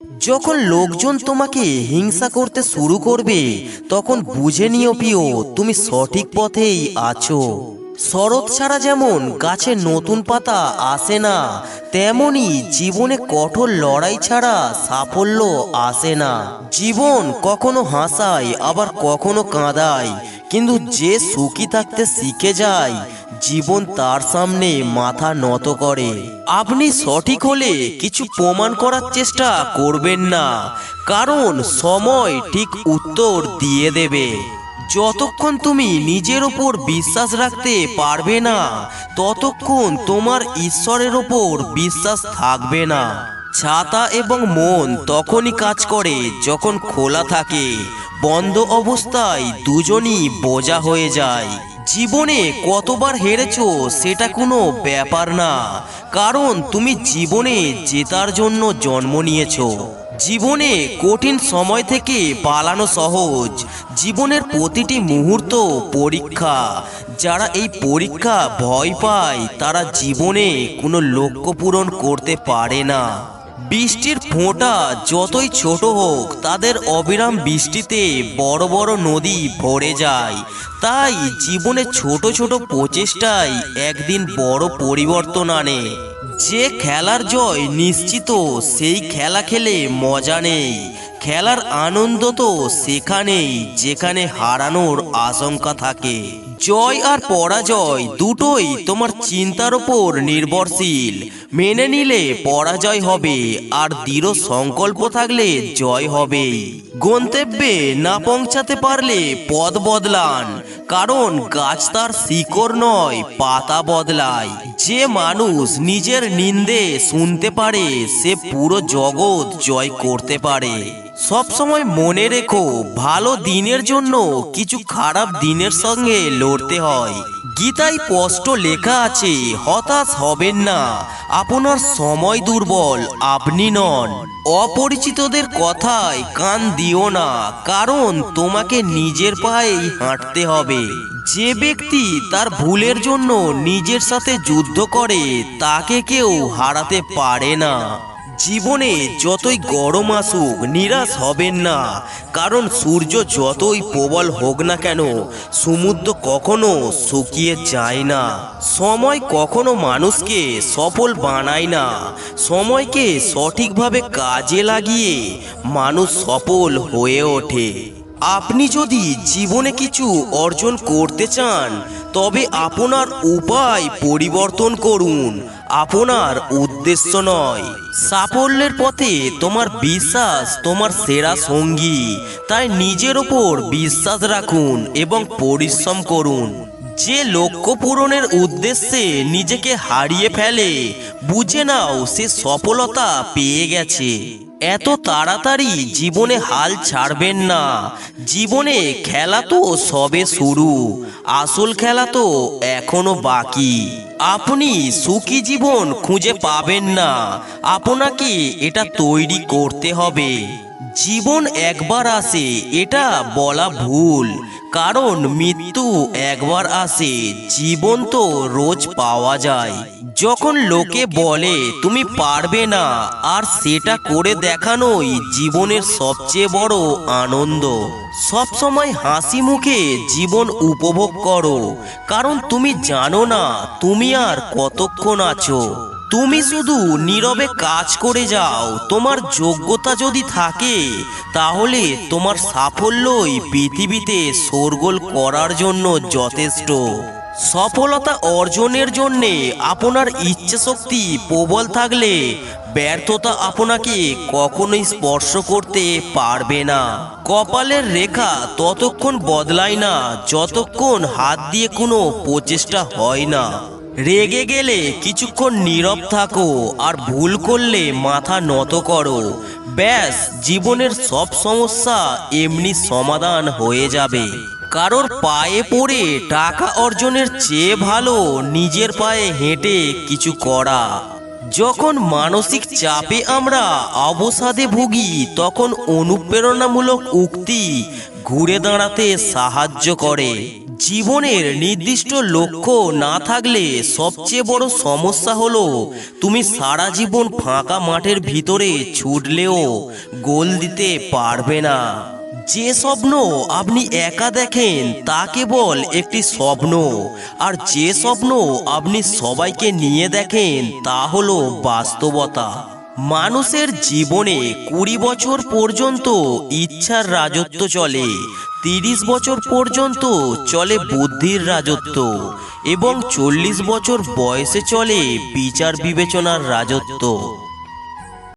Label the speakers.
Speaker 1: যখন লোকজন তোমাকে হিংসা করতে শুরু করবে তখন বুঝে নিও প্রিয়, তুমি সঠিক পথেই আছো। শরৎ ছাড়া যেমন গাছে নতুন পাতা আসে না, তেমনি জীবনে কঠোর লড়াই ছাড়া সাফল্য আসে না। জীবন কখনো হাসায় আবার কখনো কাঁদায়, কিন্তু যে সুখী থাকতে শিখে যায় জীবন তার সামনে মাথা নত করে। আপনি সঠিক হলে কিছু প্রমাণ করার চেষ্টা করবেন না, কারণ সময় ঠিক উত্তর দিয়ে দেবে। যতক্ষণ তুমি নিজের ওপর বিশ্বাস রাখতে পারবে না ততক্ষণ তোমার ঈশ্বরের ওপর বিশ্বাস থাকবে না। ছাতা এবং মন তখনই কাজ করে যখন খোলা থাকে, বন্ধ অবস্থায় দুজনই বোঝা হয়ে যায়। জীবনে কতবার হেরেছো সেটা কোনো ব্যাপার না, কারণ তুমি জীবনে জেতার জন্য জন্ম নিয়েছো। জীবনে কঠিন সময় থেকে পালানো সহজ, জীবনের প্রতিটি মুহূর্ত পরীক্ষা। যারা এই পরীক্ষা ভয় পায় তারা জীবনে কোনো লক্ষ্য পূরণ করতে পারে না। বৃষ্টির ফোঁটা যতই ছোট হোক, তাদের অবিরাম বৃষ্টিতে বড় বড় নদী ভরে যায়। তাই জীবনে ছোট ছোট প্রচেষ্টাই একদিন বড় পরিবর্তন আনে। যে খেলার জয় নিশ্চিত সেই খেলা খেলে মজা নেই। খেলার আনন্দ তো সেখানেই যেখানে হারানোর আশঙ্কা থাকে। জয় আর পরাজয় দুটোই তোমার চিন্তার উপর নির্ভরশীল। মেনে নিলে পরাজয় হবে, আর দৃঢ় সংকল্প থাকলে জয় হবে। গন্তব্যে না পৌঁছাতে পারলে পথ বদলান, কারণ গাছ তার শিকড় নয় পাতা বদলায়। যে মানুষ নিজের নিন্দে শুনতে পারে সে পুরো জগৎ জয় করতে পারে। সব সময় মনে রেখো, ভালো দিনের জন্য কিছু খারাপ দিনের সঙ্গে লড়তে হয়। গীতায় স্পষ্ট লেখা আছে, হতাশ হবেন না, আপনার সময় দুর্বল, আপনি নন। অপরিচিতদের কথায় কান দিও না, কারণ তোমাকে নিজের পায়েই হাঁটতে হবে। যে ব্যক্তি তার ভুলের জন্য নিজের সাথে যুদ্ধ করে তাকে কেউ হারাতে পারে না। জীবনে যতই গরম আসুক নিরাশ হবেন না, কারণ সূর্য যতই প্রবল হোক না কেন সমুদ্র কখনো শুকিয়ে যায় না। সময় কখনো মানুষকে সফল বানায় না, সময়কে সঠিকভাবে কাজে লাগিয়ে মানুষ সফল হয়ে ওঠে। আপনি যদি জীবনে কিছু অর্জন করতে চান তবে আপনার উপায় পরিবর্তন করুন, আপনার উদ্দেশ্য নয়। সাফল্যের পথে তোমার বিশ্বাস তোমার সেরা সঙ্গী, তাই নিজের ওপর বিশ্বাস রাখুন এবং পরিশ্রম করুন। যে লক্ষ্য পূরণের উদ্দেশ্যে নিজেকে হারিয়ে ফেলে বুঝে নাও সে সফলতা পেয়ে গেছে। এত তাড়াতাড়ি জীবনে হাল ছাড়বেন না, জীবনে খেলা তো সবে শুরু, আসল খেলা তো এখনো বাকি। আপনি সুখী জীবন খুঁজে পাবেন না, আপনাকে এটা তৈরি করতে হবে। জীবন একবার আসে এটা বলা ভুল, কারণ মৃত্যু একবার আসে, জীবন তো রোজ পাওয়া যায়। যখন লোকে বলে তুমি পারবে না, আর সেটা করে দেখানোই জীবনের সবচেয়ে বড় আনন্দ। সব সময় হাসি মুখে জীবন উপভোগ করো, কারণ তুমি জানো না তুমি আর কতক্ষণ আছো। তুমি শুধু নীরবে কাজ করে যাও, তোমার যোগ্যতা যদি থাকে তাহলে তোমার সাফল্যই পৃথিবীতে শোরগোল করার জন্য যথেষ্ট। সফলতা অর্জনের জন্যে আপনার ইচ্ছে শক্তি প্রবল থাকলে ব্যর্থতা আপনাকে কখনোই স্পর্শ করতে পারবে না। কপালের রেখা ততক্ষণ বদলায় না যতক্ষণ হাত দিয়ে কোনো প্রচেষ্টা হয় না। রেগে গেলে কিছুক্ষণ নীরব থাকো, আর ভুল করলে মাথা নত করো। ব্যাস, জীবনের সব সমস্যা এমনি সমাধান হয়ে যাবে। কারোর পায়ে পড়ে টাকা অর্জনের চেয়ে ভালো নিজের পায়ে হেঁটে কিছু করা। যখন মানসিক চাপে আমরা অবসাদে ভুগি তখন অনুপ্রেরণামূলক উক্তি ঘুরে দাঁড়াতে সাহায্য করে। জীবনের নির্দিষ্ট লক্ষ্য না থাকলে সবচেয়ে বড় সমস্যা হলো তুমি সারা জীবন ফাঁকা মাঠের ভিতরে ছুটলেও গোল দিতে পারবে না। যে স্বপ্ন আপনি একা দেখেন তা কেবল একটি স্বপ্ন, আর যে স্বপ্ন আপনি সবাইকে নিয়ে দেখেন তা হলো বাস্তবতা। মানুষের জীবনে 20 বছর পর্যন্ত ইচ্ছার রাজত্ব চলে, 30 বছর পর্যন্ত চলে বুদ্ধির রাজত্ব, এবং 40 বছর বয়সে চলে বিচার বিবেচনার রাজত্ব।